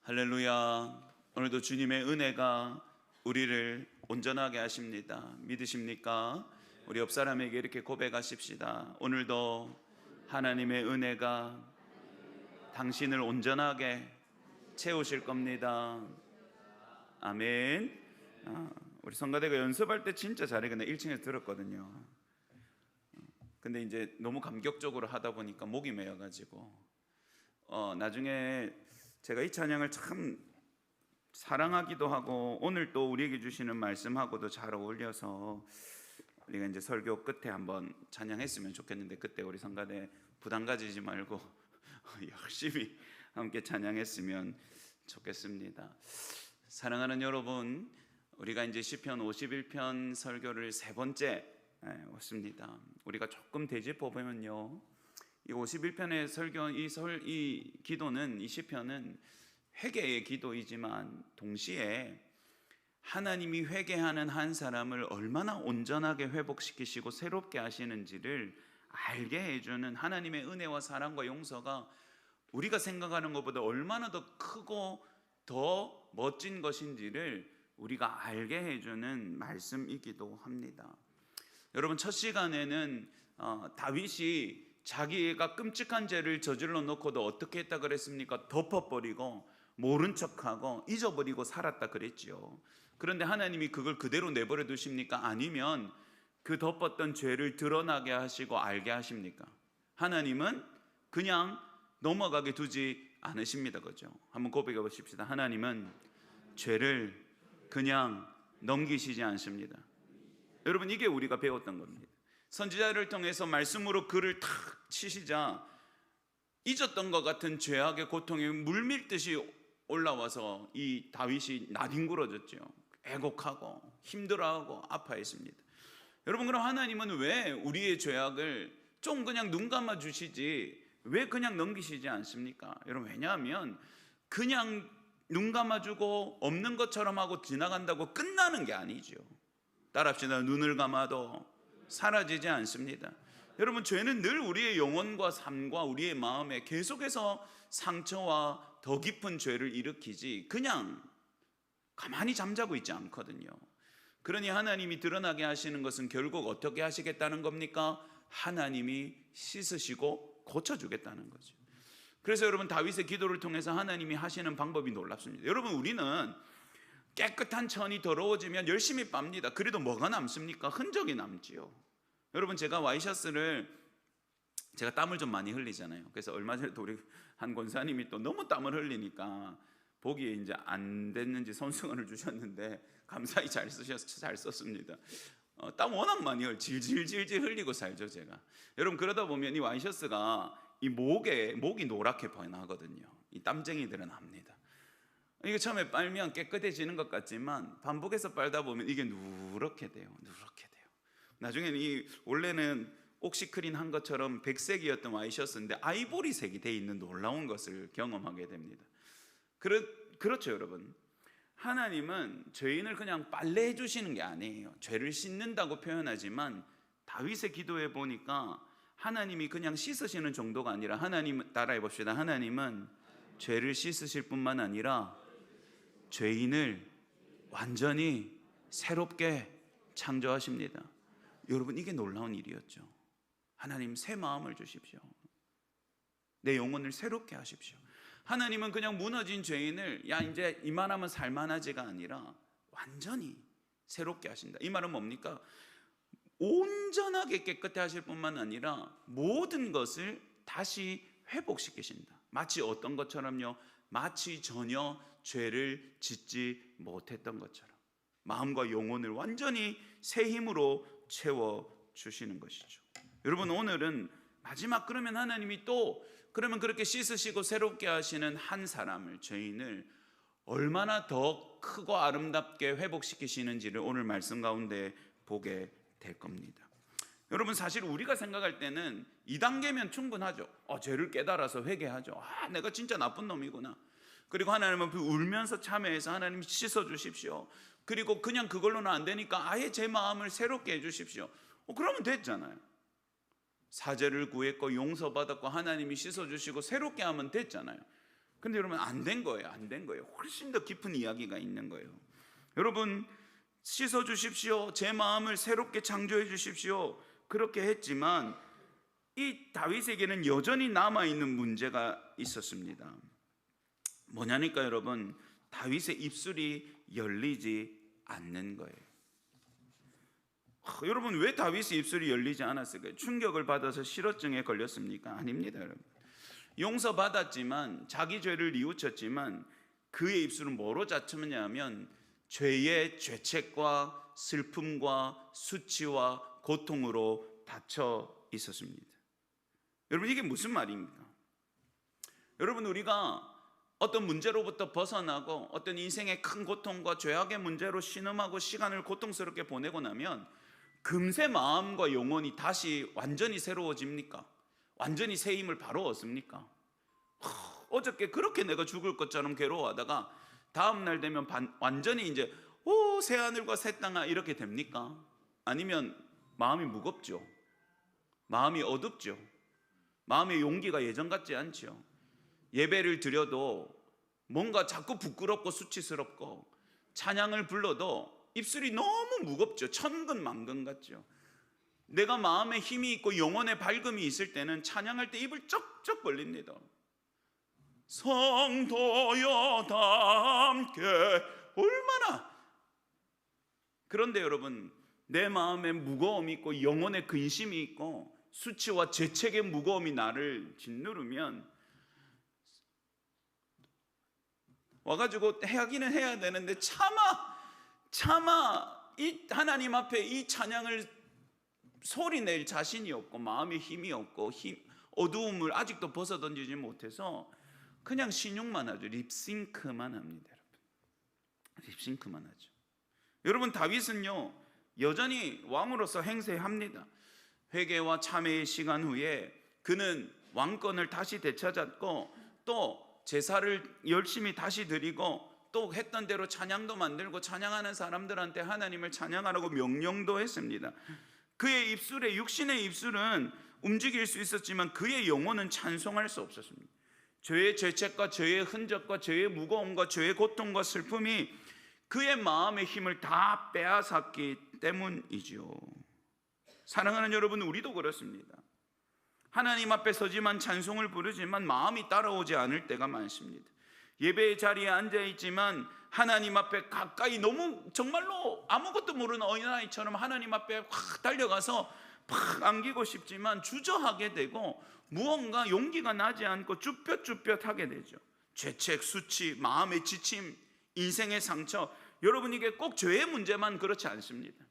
할렐루야. 오늘도 주님의 은혜가 우리를 온전하게 하십니다. 믿으십니까? 우리 옆 사람에게 이렇게 고백하십시다. 오늘도 하나님의 은혜가 당신을 온전하게 채우실 겁니다. 아멘. 우리 성가대가 연습할 때 진짜 잘했거든요. 1층에서 들었거든요. 근데 이제 너무 감격적으로 하다 보니까 목이 메어가지고 나중에 제가 이 찬양을 참 사랑하기도 하고 오늘 또 우리에게 주시는 말씀하고도 잘 어울려서 우리가 이제 설교 끝에 한번 찬양했으면 좋겠는데, 그때 우리 성가대 부담 가지지 말고 열심히 함께 찬양했으면 좋겠습니다. 사랑하는 여러분, 우리가 이제 시편 51편 설교를 세 번째 왔습니다. 우리가 조금 되짚어 보면요, 이 51편의 설교, 이 기도는, 이 시편은 회개의 기도이지만 동시에 하나님이 회개하는 한 사람을 얼마나 온전하게 회복시키시고 새롭게 하시는지를 알게 해주는 하나님의 은혜와 사랑과 용서가 우리가 생각하는 것보다 얼마나 더 크고 더 멋진 것인지를 우리가 알게 해주는 말씀이기도 합니다. 여러분, 첫 시간에는 다윗이 자기가 끔찍한 죄를 저질러 놓고도 어떻게 했다 그랬습니까? 덮어버리고 모른 척하고 잊어버리고 살았다 그랬지요. 그런데 하나님이 그걸 그대로 내버려 두십니까? 아니면 그 덮었던 죄를 드러나게 하시고 알게 하십니까? 하나님은 그냥 넘어가게 두지 않으십니다. 그죠? 한번 고백해 보십시다. 하나님은 죄를 그냥 넘기시지 않습니다. 여러분, 이게 우리가 배웠던 겁니다. 선지자를 통해서 말씀으로 그를 탁 치시자 잊었던 것 같은 죄악의 고통이 물밀듯이 올라와서 이 다윗이 나뒹굴어졌죠. 애곡하고 힘들어하고 아파했습니다. 여러분, 그럼 하나님은 왜 우리의 죄악을 좀 그냥 눈 감아 주시지 왜 그냥 넘기시지 않습니까? 여러분, 왜냐하면 그냥 눈 감아주고 없는 것처럼 하고 지나간다고 끝나는 게 아니죠. 따라합시다. 눈을 감아도 사라지지 않습니다. 여러분, 죄는 늘 우리의 영혼과 삶과 우리의 마음에 계속해서 상처와 더 깊은 죄를 일으키지 그냥 가만히 잠자고 있지 않거든요. 그러니 하나님이 드러나게 하시는 것은 결국 어떻게 하시겠다는 겁니까? 하나님이 씻으시고 고쳐주겠다는 거죠. 그래서 여러분, 다윗의 기도를 통해서 하나님이 하시는 방법이 놀랍습니다. 여러분, 우리는 깨끗한 천이 더러워지면 열심히 빱니다. 그래도 뭐가 남습니까? 흔적이 남지요. 여러분, 제가 와이셔츠를 제가 땀을 좀 많이 흘리잖아요. 그래서 얼마 전에도 우리 한 권사님이 또 너무 땀을 흘리니까 보기에 이제 안 됐는지 손수건을 주셨는데 감사히 잘 썼습니다. 땀 워낙 많이 질질질질 흘리고 살죠, 제가. 여러분, 그러다 보면 이 와이셔츠가 이 목이 노랗게 변하거든요. 이 땀쟁이들은 압니다. 이게 처음에 빨면 깨끗해지는 것 같지만 반복해서 빨다 보면 이게 누렇게 돼요. 나중에는 원래는 옥시크린 한 것처럼 백색이었던 와이셔츠인데 아이보리색이 돼 있는 놀라운 것을 경험하게 됩니다. 그렇죠, 여러분. 하나님은 죄인을 그냥 빨래해 주시는 게 아니에요. 죄를 씻는다고 표현하지만 다윗의 기도에 보니까 하나님이 그냥 씻으시는 정도가 아니라, 하나님 따라해 봅시다. 하나님은 죄를 씻으실 뿐만 아니라 죄인을 완전히 새롭게 창조하십니다. 여러분, 이게 놀라운 일이었죠. 하나님, 새 마음을 주십시오. 내 영혼을 새롭게 하십시오. 하나님은 그냥 무너진 죄인을 이제 이만하면 살만하지가 아니라 완전히 새롭게 하신다. 이 말은 뭡니까? 온전하게 깨끗해 하실 뿐만 아니라 모든 것을 다시 회복시키신다. 마치 어떤 것처럼요? 마치 전혀 죄를 짓지 못했던 것처럼 마음과 영혼을 완전히 새 힘으로 채워주시는 것이죠. 여러분, 오늘은 마지막, 그러면 하나님이 또 그러면 그렇게 씻으시고 새롭게 하시는 한 사람을, 죄인을 얼마나 더 크고 아름답게 회복시키시는지를 오늘 말씀 가운데 보게 될 겁니다. 여러분, 사실 우리가 생각할 때는 2단계면 충분하죠. 죄를 깨달아서 회개하죠. 내가 진짜 나쁜 놈이구나. 그리고 하나님은 울면서 참회해서 하나님 씻어주십시오. 그리고 그냥 그걸로는 안 되니까 아예 제 마음을 새롭게 해주십시오. 그러면 됐잖아요. 사죄를 구했고 용서받았고 하나님이 씻어주시고 새롭게 하면 됐잖아요. 근데 여러분 안 된 거예요. 안 된 거예요. 훨씬 더 깊은 이야기가 있는 거예요. 여러분 씻어 주십시오. 제 마음을 새롭게 창조해 주십시오. 그렇게 했지만 이 다윗에게는 여전히 남아있는 문제가 있었습니다. 뭐냐니까 여러분, 다윗의 입술이 열리지 않는 거예요. 여러분 왜 다윗의 입술이 열리지 않았을까요? 충격을 받아서 실어증에 걸렸습니까? 아닙니다 여러분. 용서받았지만 자기 죄를 뉘우쳤지만 그의 입술은 뭐로 닫혔냐면 죄의 죄책과 슬픔과 수치와 고통으로 닫혀 있었습니다. 여러분 이게 무슨 말입니까? 여러분 우리가 어떤 문제로부터 벗어나고 어떤 인생의 큰 고통과 죄악의 문제로 신음하고 시간을 고통스럽게 보내고 나면 금세 마음과 영혼이 다시 완전히 새로워집니까? 완전히 새 힘을 바로 얻습니까? 어저께 그렇게 내가 죽을 것처럼 괴로워하다가 다음 날 되면 완전히 이제 새 하늘과 새 땅아 이렇게 됩니까? 아니면 마음이 무겁죠. 마음이 어둡죠. 마음의 용기가 예전 같지 않죠. 예배를 드려도 뭔가 자꾸 부끄럽고 수치스럽고 찬양을 불러도 입술이 너무 무겁죠. 천근만근 같죠. 내가 마음에 힘이 있고 영혼에 밝음이 있을 때는 찬양할 때 입을 쩍쩍 벌립니다. 성도여 다 함께 얼마나. 그런데 여러분 내 마음에 무거움이 있고 영혼에 근심이 있고 수치와 죄책의 무거움이 나를 짓누르면 와가지고 하기는 해야 되는데 차마 이 하나님 앞에 이 찬양을 소리낼 자신이 없고 마음에 힘이 없고 어두움을 아직도 벗어던지지 못해서 그냥 신용만 하죠. 립싱크만 합니다. 여러분 립싱크만 하죠. 여러분 다윗은요 여전히 왕으로서 행세합니다. 회개와 참회의 시간 후에 그는 왕권을 다시 되찾았고 또 제사를 열심히 다시 드리고 또 했던 대로 찬양도 만들고 찬양하는 사람들한테 하나님을 찬양하라고 명령도 했습니다. 그의 입술에 육신의 입술은 움직일 수 있었지만 그의 영혼은 찬송할 수 없었습니다. 죄의 죄책과 죄의 흔적과 죄의 무거움과 죄의 고통과 슬픔이 그의 마음의 힘을 다 빼앗았기 때문이죠. 사랑하는 여러분, 우리도 그렇습니다. 하나님 앞에 서지만 찬송을 부르지만 마음이 따라오지 않을 때가 많습니다. 예배의 자리에 앉아있지만 하나님 앞에 가까이 너무 정말로 아무것도 모르는 어린아이처럼 하나님 앞에 확 달려가서 팍 안기고 싶지만 주저하게 되고 무언가 용기가 나지 않고 쭈뼛쭈뼛하게 되죠. 죄책, 수치, 마음의 지침, 인생의 상처. 여러분 이게 꼭 죄의 문제만 그렇지 않습니다.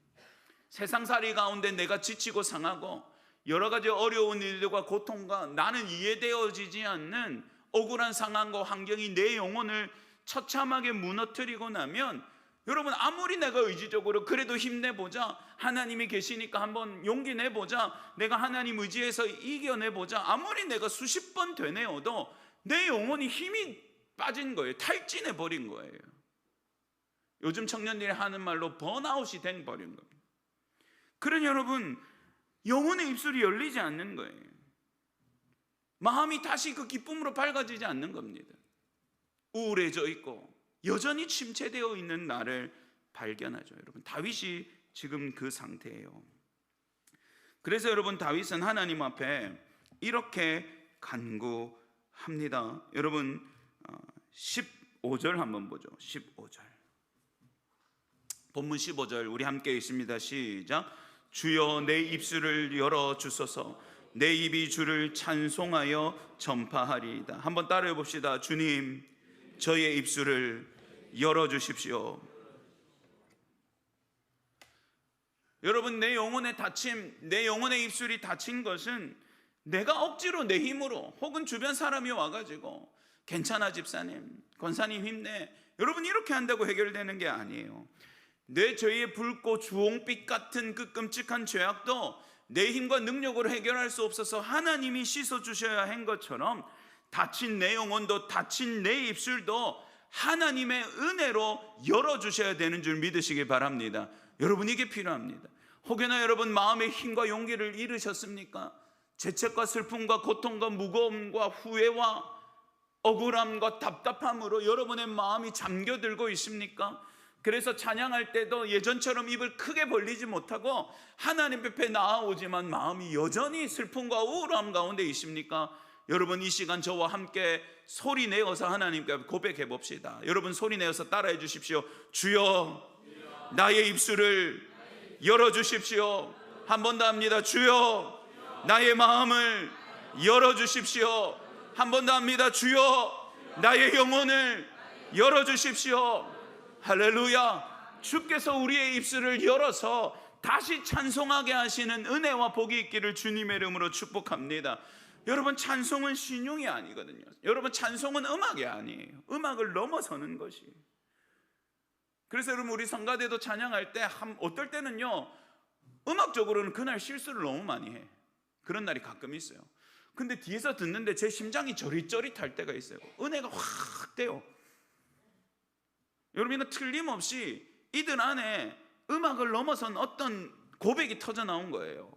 세상살이 가운데 내가 지치고 상하고 여러 가지 어려운 일들과 고통과 나는 이해되어지지 않는 억울한 상황과 환경이 내 영혼을 처참하게 무너뜨리고 나면 여러분 아무리 내가 의지적으로 그래도 힘내보자, 하나님이 계시니까 한번 용기 내보자, 내가 하나님 의지해서 이겨내보자, 아무리 내가 수십 번 되뇌어도 내 영혼이 힘이 빠진 거예요. 탈진해버린 거예요. 요즘 청년들이 하는 말로 번아웃이 돼버린 겁니다. 그러니 여러분 영혼의 입술이 열리지 않는 거예요. 마음이 다시 그 기쁨으로 밝아지지 않는 겁니다. 우울해져 있고 여전히 침체되어 있는 나를 발견하죠. 여러분 다윗이 지금 그 상태예요. 그래서 여러분 다윗은 하나님 앞에 이렇게 간구합니다. 여러분 15절 한번 보죠. 15절 본문 15절 우리 함께 읽습니다. 시작. 주여 내 입술을 열어주소서. 내 입이 주를 찬송하여 전파하리이다. 한번 따라해 봅시다. 주님 저의 입술을 열어주십시오. 여러분 내 영혼의 닫힘, 내 영혼의 입술이 닫힌 것은 내가 억지로 내 힘으로 혹은 주변 사람이 와가지고 괜찮아 집사님, 권사님 힘내, 여러분 이렇게 한다고 해결되는 게 아니에요. 내 죄의 붉고 주홍빛 같은 그 끔찍한 죄악도 내 힘과 능력으로 해결할 수 없어서 하나님이 씻어주셔야 한 것처럼 닫힌 내 영혼도 닫힌 내 입술도 하나님의 은혜로 열어주셔야 되는 줄 믿으시기 바랍니다. 여러분 이게 필요합니다. 혹여나 여러분 마음의 힘과 용기를 잃으셨습니까? 죄책과 슬픔과 고통과 무거움과 후회와 억울함과 답답함으로 여러분의 마음이 잠겨들고 있습니까? 그래서 찬양할 때도 예전처럼 입을 크게 벌리지 못하고 하나님 앞에 나아오지만 마음이 여전히 슬픔과 우울함 가운데 있습니까? 여러분, 이 시간 저와 함께 소리 내어서 하나님께 고백해 봅시다. 여러분, 소리 내어서 따라해 주십시오. 주여, 나의 입술을 열어주십시오. 한 번 더 합니다. 주여, 나의 마음을 열어주십시오. 한 번 더 합니다. 주여, 나의 영혼을 열어주십시오. 할렐루야. 주께서 우리의 입술을 열어서 다시 찬송하게 하시는 은혜와 복이 있기를 주님의 이름으로 축복합니다. 여러분, 찬송은 신용이 아니거든요. 여러분, 찬송은 음악이 아니에요. 음악을 넘어서는 것이에요. 그래서 여러분, 우리 성가대도 찬양할 때 어떨 때는요, 음악적으로는 그날 실수를 너무 많이 해. 그런 날이 가끔 있어요. 근데 뒤에서 듣는데 제 심장이 저릿저릿할 때가 있어요. 은혜가 확 돼요. 여러분, 이거 틀림없이 이들 안에 음악을 넘어선 어떤 고백이 터져 나온 거예요.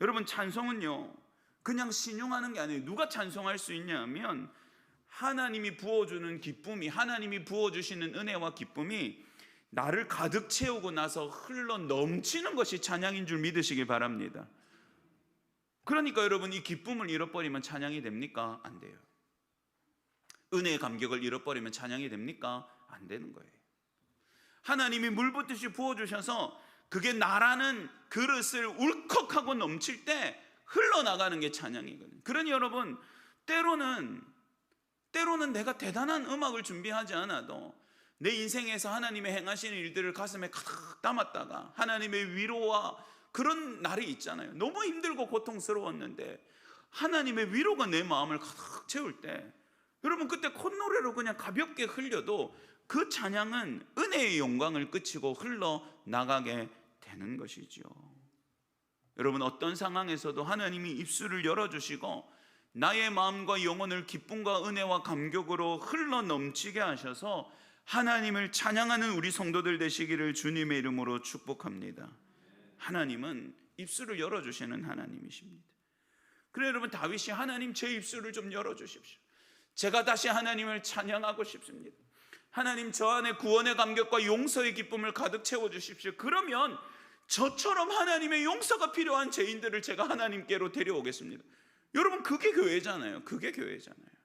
여러분, 찬송은요, 그냥 신용하는 게 아니에요. 누가 찬송할 수 있냐면 하나님이 부어주는 기쁨이, 하나님이 부어주시는 은혜와 기쁨이 나를 가득 채우고 나서 흘러 넘치는 것이 찬양인 줄 믿으시기 바랍니다. 그러니까 여러분, 이 기쁨을 잃어버리면 찬양이 됩니까? 안 돼요. 은혜의 감격을 잃어버리면 찬양이 됩니까? 안 되는 거예요. 하나님이 물붓듯이 부어주셔서 그게 나라는 그릇을 울컥하고 넘칠 때 흘러나가는 게 찬양이거든요. 그러니 여러분, 때로는 내가 대단한 음악을 준비하지 않아도 내 인생에서 하나님의 행하시는 일들을 가슴에 가득 담았다가 하나님의 위로와 그런 날이 있잖아요. 너무 힘들고 고통스러웠는데 하나님의 위로가 내 마음을 가득 채울 때, 여러분, 그때 콧노래로 그냥 가볍게 흘려도 그 찬양은 은혜의 영광을 끼치고 흘러나가게 되는 것이죠. 여러분, 어떤 상황에서도 하나님이 입술을 열어주시고 나의 마음과 영혼을 기쁨과 은혜와 감격으로 흘러넘치게 하셔서 하나님을 찬양하는 우리 성도들 되시기를 주님의 이름으로 축복합니다. 하나님은 입술을 열어주시는 하나님이십니다. 그래, 여러분, 다윗이 하나님, 제 입술을 좀 열어주십시오. 제가 다시 하나님을 찬양하고 싶습니다. 하나님, 저 안에 구원의 감격과 용서의 기쁨을 가득 채워주십시오. 그러면 저처럼 하나님의 용서가 필요한 죄인들을 제가 하나님께로 데려오겠습니다. 여러분, 그게 교회잖아요. 그게 교회잖아요.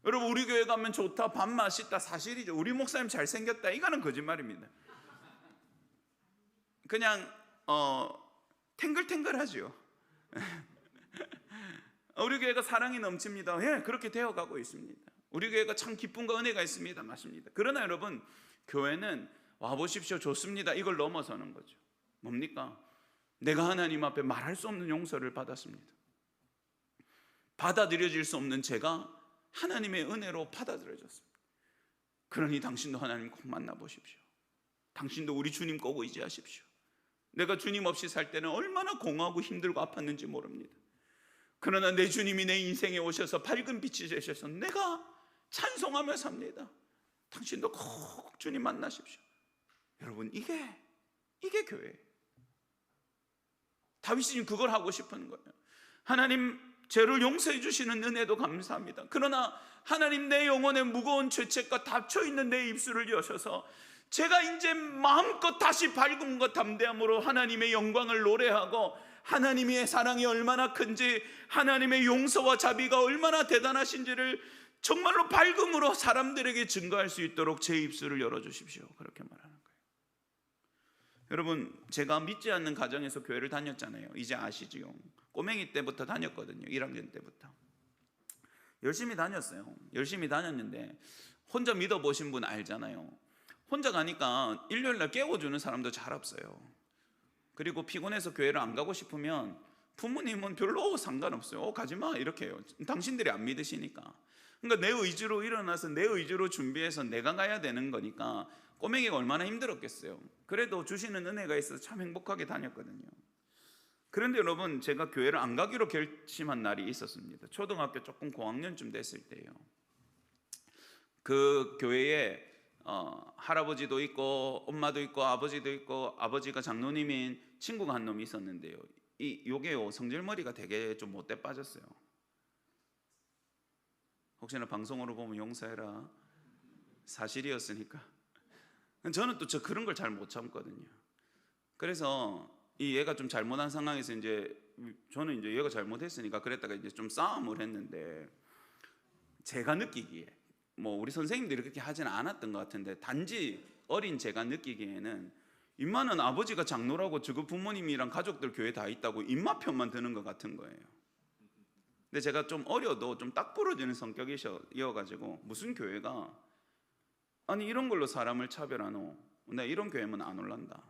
여러분, 우리 교회 가면 좋다, 밥 맛있다, 사실이죠. 우리 목사님 잘생겼다, 이거는 거짓말입니다. 그냥 탱글탱글하죠. 우리 교회가 사랑이 넘칩니다. 예, 그렇게 되어가고 있습니다. 우리 교회가 참 기쁨과 은혜가 있습니다. 맞습니다. 그러나 여러분, 교회는 와보십시오, 좋습니다, 이걸 넘어서는 거죠. 뭡니까? 내가 하나님 앞에 말할 수 없는 용서를 받았습니다. 받아들여질 수 없는 제가 하나님의 은혜로 받아들여졌습니다. 그러니 당신도 하나님 꼭 만나보십시오. 당신도 우리 주님 꼭 의지하십시오. 내가 주님 없이 살 때는 얼마나 공허하고 힘들고 아팠는지 모릅니다. 그러나 내 주님이 내 인생에 오셔서 밝은 빛이 되셔서 내가 찬송하며 삽니다. 당신도 꼭 주님 만나십시오. 여러분, 이게 교회예요. 다윗이 지금 그걸 하고 싶은 거예요. 하나님, 죄를 용서해 주시는 은혜도 감사합니다. 그러나 하나님, 내 영혼의 무거운 죄책과 닫혀있는 내 입술을 여셔서 제가 이제 마음껏 다시 밝음과 담대함으로 하나님의 영광을 노래하고 하나님의 사랑이 얼마나 큰지, 하나님의 용서와 자비가 얼마나 대단하신지를 정말로 밝음으로 사람들에게 증거할 수 있도록 제 입술을 열어주십시오. 그렇게 말하는 거예요. 여러분, 제가 믿지 않는 가정에서 교회를 다녔잖아요. 이제 아시지요. 꼬맹이 때부터 다녔거든요. 1학년 때부터 열심히 다녔어요. 열심히 다녔는데 혼자 믿어보신 분 알잖아요. 혼자 가니까 일요일날 깨워주는 사람도 잘 없어요. 그리고 피곤해서 교회를 안 가고 싶으면 부모님은 별로 상관없어요. 가지마, 이렇게 해요. 당신들이 안 믿으시니까. 그러니까 내 의지로 일어나서 내 의지로 준비해서 내가 가야 되는 거니까 꼬맹이가 얼마나 힘들었겠어요. 그래도 주시는 은혜가 있어서 참 행복하게 다녔거든요. 그런데 여러분, 제가 교회를 안 가기로 결심한 날이 있었습니다. 초등학교 조금 고학년쯤 됐을 때예요. 그 교회에 할아버지도 있고 엄마도 있고 아버지도 있고, 아버지가 장로님인 친구가 한 놈이 있었는데요. 요게요, 성질머리가 되게 좀 못돼 빠졌어요. 혹시나 방송으로 보면 용서해라. 사실이었으니까. 저는 또 그런 걸 잘 못 참거든요. 그래서 이 얘가 좀 잘못한 상황에서 이제 저는 이제 얘가 잘못했으니까 그랬다가 이제 좀 싸움을 했는데, 제가 느끼기에 뭐 우리 선생님들이 그렇게 하지는 않았던 것 같은데, 단지 어린 제가 느끼기에는 임마는 아버지가 장로라고 저거 부모님이랑 가족들 교회 다 있다고 임마 편만 드는 것 같은 거예요. 근데 제가 좀 어려도 좀 딱 부러지는 성격이어가지고, 무슨 교회가 아니 이런 걸로 사람을 차별하노? 나 이런 교회면 안 올란다.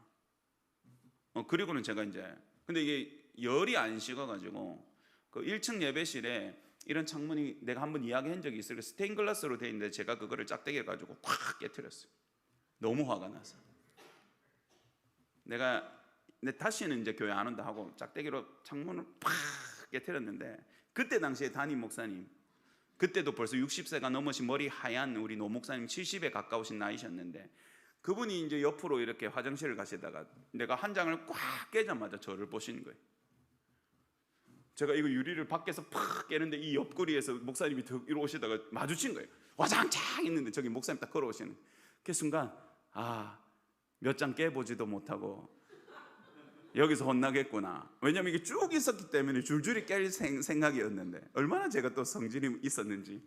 그리고는 제가 이제 근데 이게 열이 안 식어가지고 그 1층 예배실에 이런 창문이 내가 한번 이야기한 적이 있어요. 스테인글라스로 돼 있는데 제가 그거를 짝대기 가지고 콱 깨트렸어요. 너무 화가 나서. 내가 다시는 이제 교회 안 온다 하고 짝대기로 창문을 팍 깨트렸는데, 그때 당시에 담임 목사님, 그때도 벌써 60세가 넘으신 머리 하얀 우리 노 목사님, 70에 가까우신 나이셨는데, 그분이 이제 옆으로 이렇게 화장실을 가시다가 내가 한 장을 꽉 깨자마자 저를 보시는 거예요. 제가 이거 유리를 밖에서 팍 깨는데 이 옆구리에서 목사님이 이리 오시다가 마주친 거예요. 와장창 있는데 저기 목사님 딱 걸어오시는. 그 순간 몇 장 깨보지도 못하고 여기서 혼나겠구나. 왜냐하면 이게 쭉 있었기 때문에 줄줄이 깰 생각이었는데, 얼마나 제가 또 성질이 있었는지.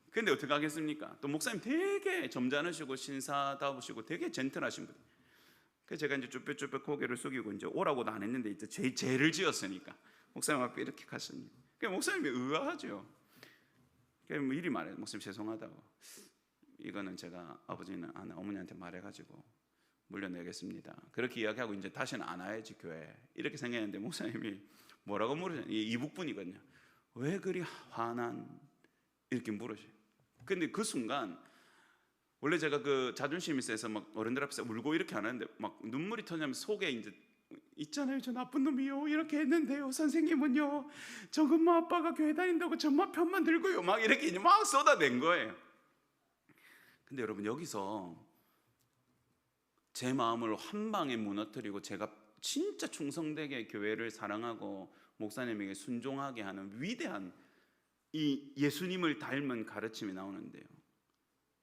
근데 어떻게 하겠습니까? 또 목사님 되게 점잖으시고 신사다우시고 되게 젠틀하신 분. 그래서 제가 이제 쭈뼛쭈뼛 고개를 숙이고 이제 오라고도 안 했는데 이제 죄를 지었으니까 목사님 앞에 이렇게 갔습니다. 그러니까 목사님이 의아하죠. 그래서 뭐 이리 말해요. 목사님 죄송하다고. 이거는 제가 아버지는 어머니한테 말해가지고 물려내겠습니다. 그렇게 이야기하고 이제 다시는 안 와야지 교회. 이렇게 생각했는데 목사님이 뭐라고 물으셨냐? 이북분이거든요. 왜 그리 화난? 이렇게 물으셔요. 근데 그 순간 원래 제가 그 자존심이 세서 막 어른들 앞에서 울고 이렇게 하는데 막 눈물이 터지면 속에 이제 있잖아요. 저 나쁜 놈이요. 이렇게 했는데요. 선생님은요. 저 엄마 아빠가 교회 다닌다고 저마 편만 들고요. 막 이렇게 이제 막 쏟아낸 거예요. 근데 여러분 여기서 제 마음을 한 방에 무너뜨리고 제가 진짜 충성되게 교회를 사랑하고 목사님에게 순종하게 하는 위대한 이 예수님을 닮은 가르침이 나오는데요.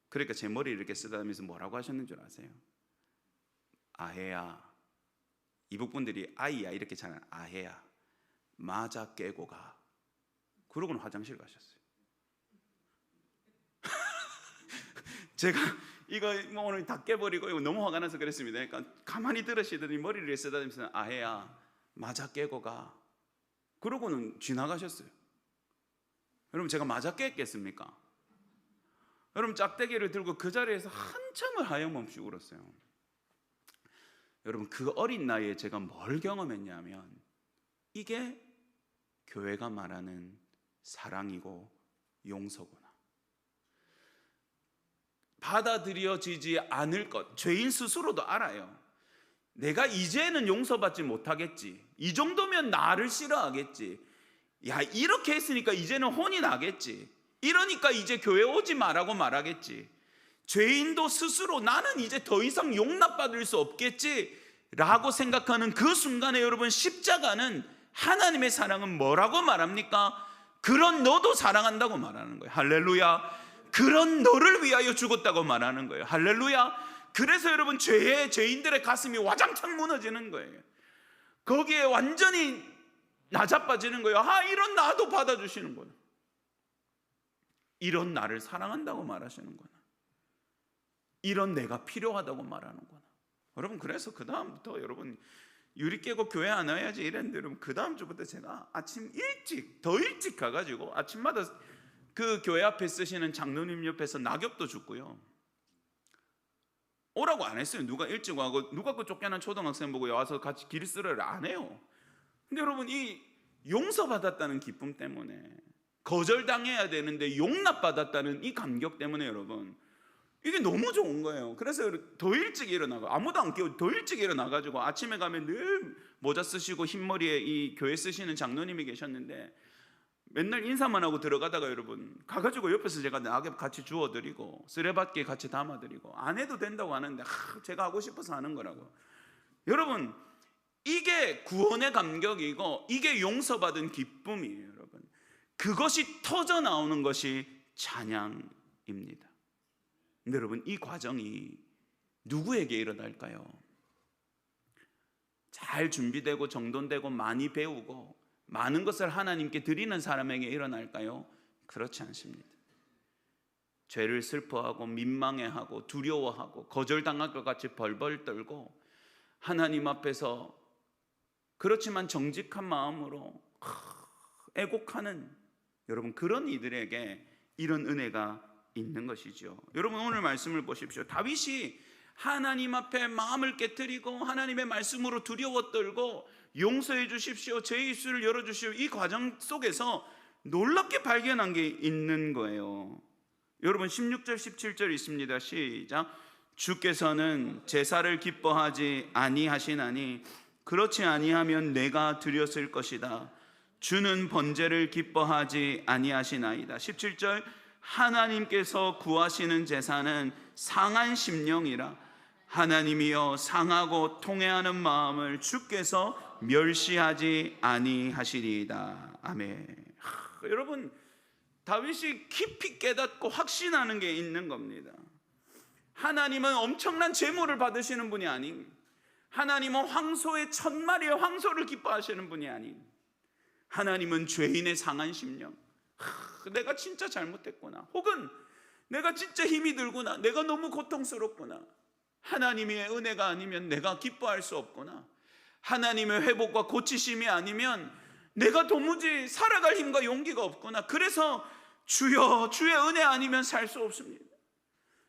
그러니까 제 머리를 이렇게 쓰다면서 뭐라고 하셨는 줄 아세요? 아해야. 이북분들이 아이야 이렇게 잘 아해야. 맞아 깨고 가. 그러고는 화장실 가셨어요. 제가 이거 뭐 오늘 다 깨버리고 이거 너무 화가 나서 그랬습니다. 그러니까 가만히 들으시더니 머리를 쓰다면서 아해야 맞아 깨고 가. 그러고는 지나가셨어요. 여러분 제가 맞아 깼겠습니까? 여러분 짝대기를 들고 그 자리에서 한참을 하염없이 울었어요. 여러분 그 어린 나이에 제가 뭘 경험했냐면 이게 교회가 말하는 사랑이고 용서구나. 받아들여지지 않을 것, 죄인 스스로도 알아요. 내가 이제는 용서받지 못하겠지. 이 정도면 나를 싫어하겠지. 야 이렇게 했으니까 이제는 혼이 나겠지. 이러니까 이제 교회 오지 마라고 말하겠지. 죄인도 스스로 나는 이제 더 이상 용납받을 수 없겠지 라고 생각하는 그 순간에 여러분 십자가는 하나님의 사랑은 뭐라고 말합니까? 그런 너도 사랑한다고 말하는 거예요. 할렐루야. 그런 너를 위하여 죽었다고 말하는 거예요. 할렐루야. 그래서 여러분 죄인들의 가슴이 와장창 무너지는 거예요. 거기에 완전히 나자빠지는 거예요. 이런 나도 받아주시는구나. 이런 나를 사랑한다고 말하시는구나. 이런 내가 필요하다고 말하는구나. 여러분 그래서 그 다음부터 여러분 유리 깨고 교회 안 와야지 이랬는데 여러분 그 다음 주부터 제가 아침 더 일찍 가가지고 아침마다 그 교회 앞에 쓰시는 장로님 옆에서 낙엽도 줍고요. 오라고 안 했어요. 누가 일찍 와고 누가 그 쫓겨난 초등학생 보고 와서 같이 길 쓰러를 안 해요. 근데 여러분 이 용서받았다는 기쁨 때문에 거절당해야 되는데 용납받았다는 이 감격 때문에 여러분 이게 너무 좋은 거예요. 그래서 더 일찍 일어나고 아무도 안 깨우고 더 일찍 일어나가지고 아침에 가면 늘 모자 쓰시고 흰머리에 이 교회 쓰시는 장로님이 계셨는데 맨날 인사만 하고 들어가다가 여러분 가가지고 옆에서 제가 낙엽 같이 주워드리고 쓰레받기에 같이 담아드리고 안 해도 된다고 하는데 제가 하고 싶어서 하는 거라고. 여러분 이게 구원의 감격이고 이게 용서받은 기쁨이에요. 여러분 그것이 터져 나오는 것이 찬양입니다. 근데 여러분, 이 과정이 누구에게 일어날까요? 잘 준비되고 정돈되고 많이 배우고 많은 것을 하나님께 드리는 사람에게 일어날까요? 그렇지 않습니다. 죄를 슬퍼하고 민망해하고 두려워하고 거절당할 것 같이 벌벌 떨고 하나님 앞에서 그렇지만 정직한 마음으로 애곡하는, 여러분, 그런 이들에게 이런 은혜가 있는 것이죠. 여러분, 오늘 말씀을 보십시오. 다윗이 하나님 앞에 마음을 깨뜨리고 하나님의 말씀으로 두려워 떨고 용서해 주십시오, 제 입술을 열어주시오, 이 과정 속에서 놀랍게 발견한 게 있는 거예요. 여러분, 16절 17절 있습니다. 시작. 주께서는 제사를 기뻐하지 아니하시나니 그렇지 아니하면 내가 드렸을 것이다. 주는 번제를 기뻐하지 아니하시나이다. 17절. 하나님께서 구하시는 제사는 상한 심령이라. 하나님이여, 상하고 통회하는 마음을 주께서 멸시하지 아니하시리이다. 아멘. 여러분, 다윗이 깊이 깨닫고 확신하는 게 있는 겁니다. 하나님은 엄청난 제물을 받으시는 분이 아닌, 하나님은 황소의 1000마리의 황소를 기뻐하시는 분이 아닌, 하나님은 죄인의 상한 심령, 내가 진짜 잘못했구나, 혹은 내가 진짜 힘이 들구나, 내가 너무 고통스럽구나, 하나님의 은혜가 아니면 내가 기뻐할 수 없구나, 하나님의 회복과 고치심이 아니면 내가 도무지 살아갈 힘과 용기가 없구나, 그래서 주여, 주의 은혜 아니면 살 수 없습니다.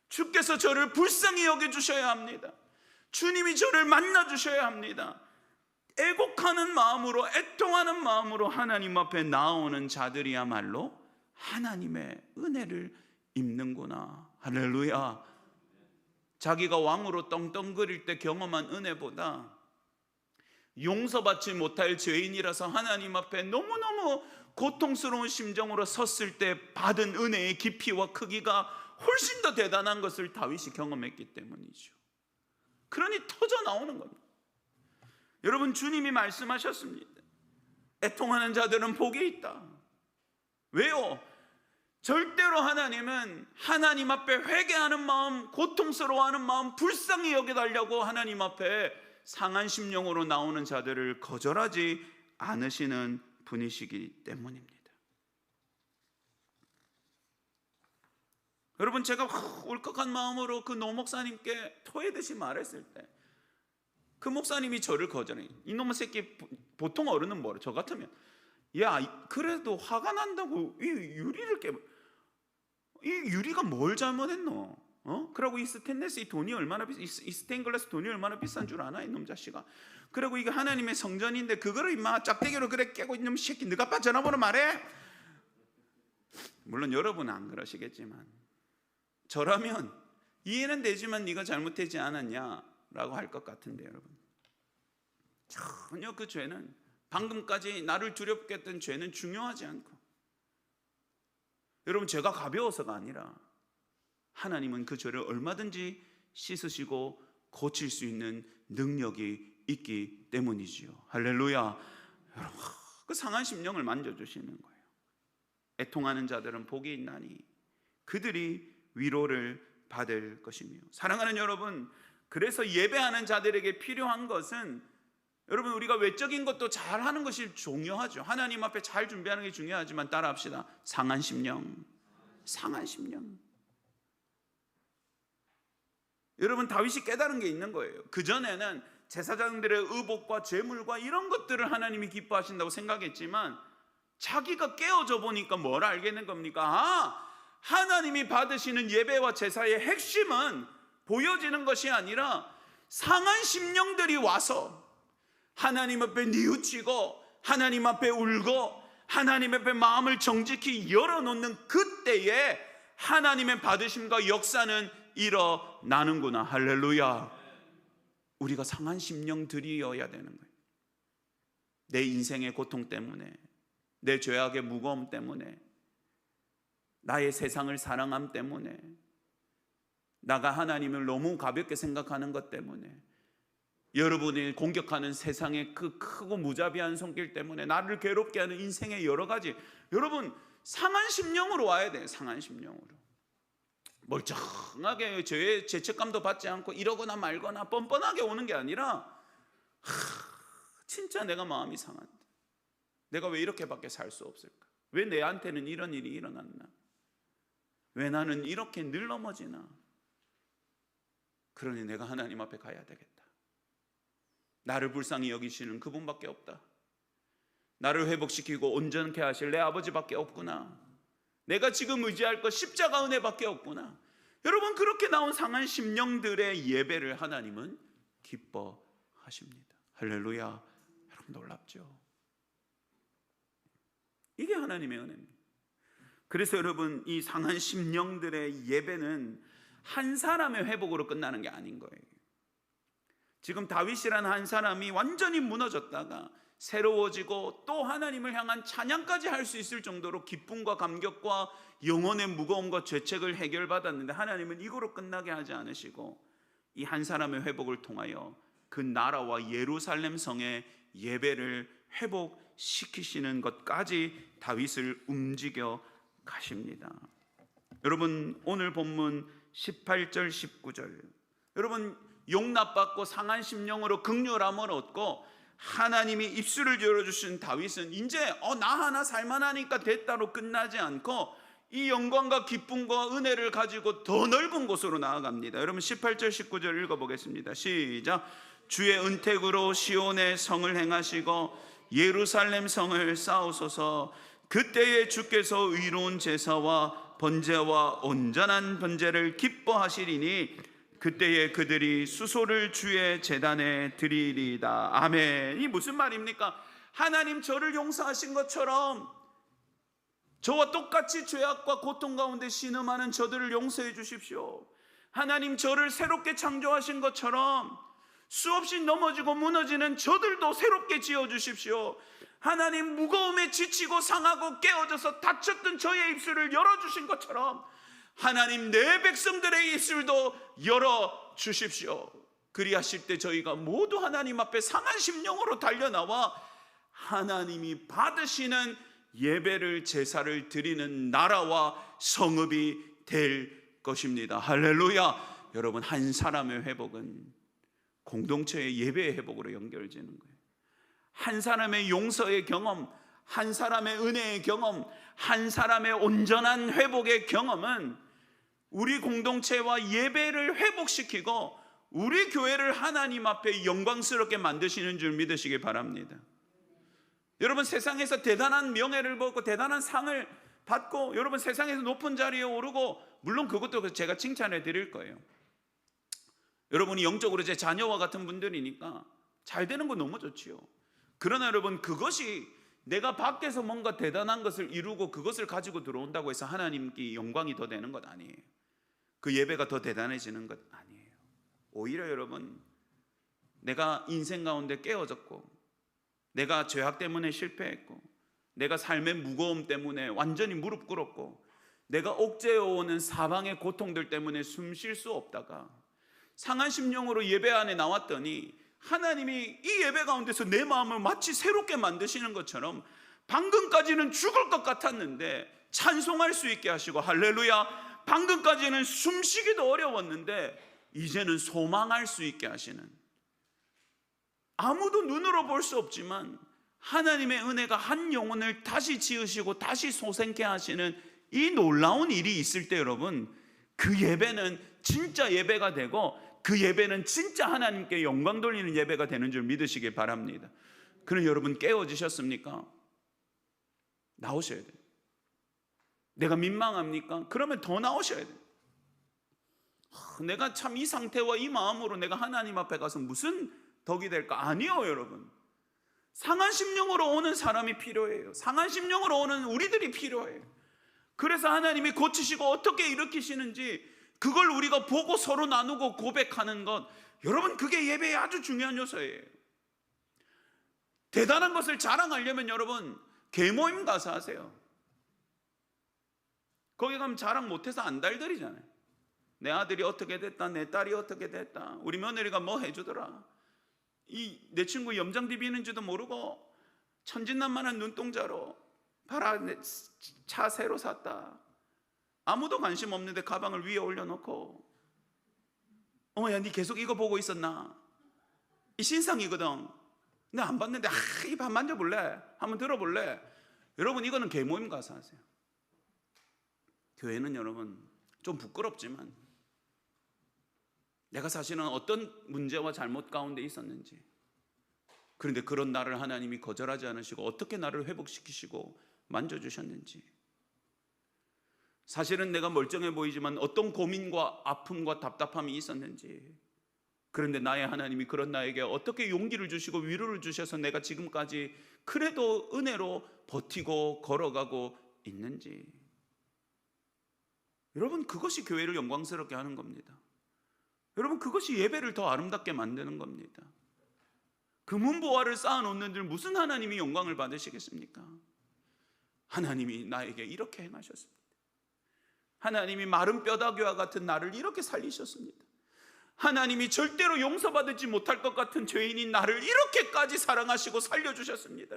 주께서 저를 불쌍히 여겨주셔야 합니다. 주님이 저를 만나주셔야 합니다. 애곡하는 마음으로, 애통하는 마음으로 하나님 앞에 나오는 자들이야말로 하나님의 은혜를 입는구나. 할렐루야. 자기가 왕으로 떵떵거릴 때 경험한 은혜보다 용서받지 못할 죄인이라서 하나님 앞에 너무너무 고통스러운 심정으로 섰을 때 받은 은혜의 깊이와 크기가 훨씬 더 대단한 것을 다윗이 경험했기 때문이죠. 그러니 터져 나오는 겁니다. 여러분, 주님이 말씀하셨습니다. 애통하는 자들은 복이 있다. 왜요? 절대로 하나님은 하나님 앞에 회개하는 마음, 고통스러워하는 마음, 불쌍히 여겨달라고 하나님 앞에 상한 심령으로 나오는 자들을 거절하지 않으시는 분이시기 때문입니다. 여러분, 제가 울컥한 마음으로 그 노 목사님께 토해듯이 말했을 때 그 목사님이 저를 거절해. 이놈의 새끼, 보통 어른은 뭐래? 저 같으면, 야, 그래도 화가 난다고 이 유리를 깨, 이 유리가 뭘 잘못했노? 그리고 이 스테인레스, 이 돈이 얼마나 이 스테인글라스 돈이 얼마나 비싼 줄 아나, 이놈 자식아. 그리고 이거 하나님의 성전인데 그거를 임마 짝대기로 그래 깨고 있는 새끼, 너가 아빠 전화번호 말해. 물론 여러분은 안 그러시겠지만 저라면 이해는 되지만 네가 잘못되지 않았냐라고 할 것 같은데, 여러분, 전혀 그 죄는, 방금까지 나를 두렵게 했던 죄는 중요하지 않고, 여러분, 죄가 가벼워서가 아니라 하나님은 그 죄를 얼마든지 씻으시고 고칠 수 있는 능력이 있기 때문이지요. 할렐루야. 여러분, 그 상한 심령을 만져주시는 거예요. 애통하는 자들은 복이 있나니 그들이 위로를 받을 것이며. 사랑하는 여러분, 그래서 예배하는 자들에게 필요한 것은, 여러분, 우리가 외적인 것도 잘하는 것이 중요하죠. 하나님 앞에 잘 준비하는 게 중요하지만 따라합시다. 상한 심령. 상한 심령. 여러분, 다윗이 깨달은 게 있는 거예요. 그전에는 제사장들의 의복과 제물과 이런 것들을 하나님이 기뻐하신다고 생각했지만 자기가 깨어져 보니까 뭘 알게 된 겁니까? 하나님이 받으시는 예배와 제사의 핵심은 보여지는 것이 아니라 상한 심령들이 와서 하나님 앞에 뉘우치고 하나님 앞에 울고 하나님 앞에 마음을 정직히 열어놓는 그때에 하나님의 받으심과 역사는 일어나는구나. 할렐루야. 우리가 상한 심령들이어야 되는 거예요. 내 인생의 고통 때문에, 내 죄악의 무거움 때문에, 나의 세상을 사랑함 때문에, 나가 하나님을 너무 가볍게 생각하는 것 때문에, 여러분이 공격하는 세상의 그 크고 무자비한 손길 때문에, 나를 괴롭게 하는 인생의 여러 가지, 여러분, 상한 심령으로 와야 돼요. 상한 심령으로. 멀쩡하게 저의 죄책감도 받지 않고 이러거나 말거나 뻔뻔하게 오는 게 아니라 진짜 내가 마음이 상한데 내가 왜 이렇게밖에 살 수 없을까? 왜 내한테는 이런 일이 일어났나? 왜 나는 이렇게 늘 넘어지나? 그러니 내가 하나님 앞에 가야 되겠다. 나를 불쌍히 여기시는 그분밖에 없다. 나를 회복시키고 온전케 하실 내 아버지밖에 없구나. 내가 지금 의지할 것 십자가 은혜밖에 없구나. 여러분, 그렇게 나온 상한 심령들의 예배를 하나님은 기뻐하십니다. 할렐루야. 여러분, 놀랍죠? 이게 하나님의 은혜입니다. 그래서 여러분, 이 상한 심령들의 예배는 한 사람의 회복으로 끝나는 게 아닌 거예요. 지금 다윗이라는 한 사람이 완전히 무너졌다가 새로워지고 또 하나님을 향한 찬양까지 할 수 있을 정도로 기쁨과 감격과 영혼의 무거움과 죄책을 해결받았는데, 하나님은 이거로 끝나게 하지 않으시고 이 한 사람의 회복을 통하여 그 나라와 예루살렘 성의 예배를 회복시키시는 것까지 다윗을 움직여 가십니다. 여러분, 오늘 본문 18절 19절, 여러분, 용납받고 상한 심령으로 긍휼함을 얻고 하나님이 입술을 열어주신 다윗은 이제 나 하나 살만하니까 됐다로 끝나지 않고 이 영광과 기쁨과 은혜를 가지고 더 넓은 곳으로 나아갑니다. 여러분, 18절 19절 읽어보겠습니다. 시작. 주의 은택으로 시온의 성을 행하시고 예루살렘 성을 쌓으소서. 그때에 주께서 의로운 제사와 번제와 온전한 번제를 기뻐하시리니 그때에 그들이 수소를 주의 제단에 드리리다. 아멘. 이 무슨 말입니까? 하나님 저를 용서하신 것처럼 저와 똑같이 죄악과 고통 가운데 신음하는 저들을 용서해 주십시오. 하나님 저를 새롭게 창조하신 것처럼 수없이 넘어지고 무너지는 저들도 새롭게 지어주십시오. 하나님 무거움에 지치고 상하고 깨어져서 다쳤던 저의 입술을 열어주신 것처럼 하나님 내 백성들의 입술도 열어주십시오. 그리하실 때 저희가 모두 하나님 앞에 상한 심령으로 달려나와 하나님이 받으시는 예배를 제사를 드리는 나라와 성읍이 될 것입니다. 할렐루야. 여러분, 한 사람의 회복은 공동체의 예배의 회복으로 연결되는 거예요. 한 사람의 용서의 경험, 한 사람의 은혜의 경험, 한 사람의 온전한 회복의 경험은 우리 공동체와 예배를 회복시키고 우리 교회를 하나님 앞에 영광스럽게 만드시는 줄 믿으시기 바랍니다. 여러분, 세상에서 대단한 명예를 받고 대단한 상을 받고 여러분 세상에서 높은 자리에 오르고, 물론 그것도 제가 칭찬해 드릴 거예요. 여러분이 영적으로 제 자녀와 같은 분들이니까 잘 되는 거 너무 좋지요. 그러나 여러분, 그것이 내가 밖에서 뭔가 대단한 것을 이루고 그것을 가지고 들어온다고 해서 하나님께 영광이 더 되는 것 아니에요. 그 예배가 더 대단해지는 것 아니에요. 오히려 여러분, 내가 인생 가운데 깨어졌고 내가 죄악 때문에 실패했고 내가 삶의 무거움 때문에 완전히 무릎 꿇었고 내가 옥죄어오는 사방의 고통들 때문에 숨 쉴 수 없다가 상한 심령으로 예배 안에 나왔더니 하나님이 이 예배 가운데서 내 마음을 마치 새롭게 만드시는 것처럼 방금까지는 죽을 것 같았는데 찬송할 수 있게 하시고, 할렐루야, 방금까지는 숨쉬기도 어려웠는데 이제는 소망할 수 있게 하시는, 아무도 눈으로 볼 수 없지만 하나님의 은혜가 한 영혼을 다시 지으시고 다시 소생케 하시는 이 놀라운 일이 있을 때 여러분, 그 예배는 진짜 예배가 되고 그 예배는 진짜 하나님께 영광 돌리는 예배가 되는 줄 믿으시기 바랍니다. 그럼 여러분, 깨어지셨습니까? 나오셔야 돼요. 내가 민망합니까? 그러면 더 나오셔야 돼요. 내가 참 이 상태와 이 마음으로 내가 하나님 앞에 가서 무슨 덕이 될까? 아니요, 여러분. 상한 심령으로 오는 사람이 필요해요. 상한 심령으로 오는 우리들이 필요해요. 그래서 하나님이 고치시고 어떻게 일으키시는지 그걸 우리가 보고 서로 나누고 고백하는 것, 여러분, 그게 예배의 아주 중요한 요소예요. 대단한 것을 자랑하려면 여러분, 계모임 가서 하세요. 거기 가면 자랑 못해서 안달들이잖아요. 내 아들이 어떻게 됐다, 내 딸이 어떻게 됐다, 우리 며느리가 뭐 해주더라, 내 친구 염장 디비는지도 모르고 천진난만한 눈동자로 봐라, 차 새로 샀다. 아무도 관심 없는데 가방을 위에 올려놓고, 어머야, 니 계속 이거 보고 있었나? 이 신상이거든. 근데 안 봤는데, 이 밥 만져볼래? 한번 들어볼래? 여러분, 이거는 개모임 가서 하세요. 교회는 여러분 좀 부끄럽지만, 내가 사실은 어떤 문제와 잘못 가운데 있었는지, 그런데 그런 나를 하나님이 거절하지 않으시고 어떻게 나를 회복시키시고 만져주셨는지, 사실은 내가 멀쩡해 보이지만 어떤 고민과 아픔과 답답함이 있었는지, 그런데 나의 하나님이 그런 나에게 어떻게 용기를 주시고 위로를 주셔서 내가 지금까지 그래도 은혜로 버티고 걸어가고 있는지, 여러분, 그것이 교회를 영광스럽게 하는 겁니다. 여러분, 그것이 예배를 더 아름답게 만드는 겁니다. 금은보화를 쌓아놓는 들 무슨 하나님이 영광을 받으시겠습니까? 하나님이 나에게 이렇게 행하셨습니다. 하나님이 마른 뼈다귀와 같은 나를 이렇게 살리셨습니다. 하나님이 절대로 용서받지 못할 것 같은 죄인인 나를 이렇게까지 사랑하시고 살려주셨습니다.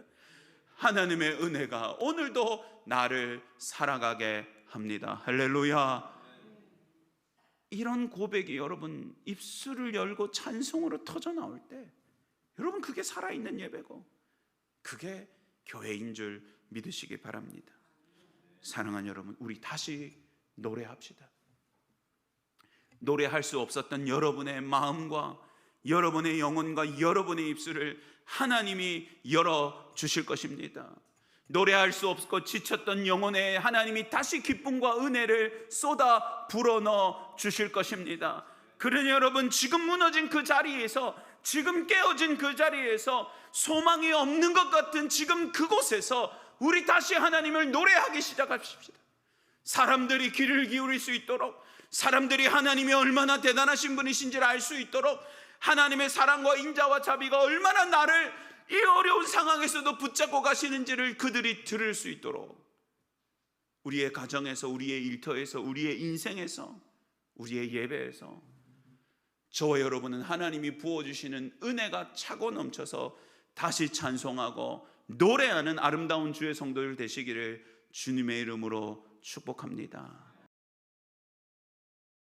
하나님의 은혜가 오늘도 나를 살아가게 합니다. 할렐루야. 이런 고백이 여러분 입술을 열고 찬송으로 터져 나올 때, 여러분, 그게 살아있는 예배고 그게 교회인 줄 믿으시기 바랍니다. 사랑하는 여러분, 우리 다시 노래합시다. 노래할 수 없었던 여러분의 마음과 여러분의 영혼과 여러분의 입술을 하나님이 열어주실 것입니다. 노래할 수 없고 지쳤던 영혼에 하나님이 다시 기쁨과 은혜를 쏟아 불어넣어 주실 것입니다. 그러니 여러분, 지금 무너진 그 자리에서, 지금 깨어진 그 자리에서, 소망이 없는 것 같은 지금 그곳에서 우리 다시 하나님을 노래하기 시작합시다. 사람들이 귀를 기울일 수 있도록, 사람들이 하나님이 얼마나 대단하신 분이신지를 알 수 있도록, 하나님의 사랑과 인자와 자비가 얼마나 나를 이 어려운 상황에서도 붙잡고 가시는지를 그들이 들을 수 있도록, 우리의 가정에서, 우리의 일터에서, 우리의 인생에서, 우리의 예배에서 저와 여러분은 하나님이 부어주시는 은혜가 차고 넘쳐서 다시 찬송하고 노래하는 아름다운 주의 성도들 되시기를 주님의 이름으로 축복합니다.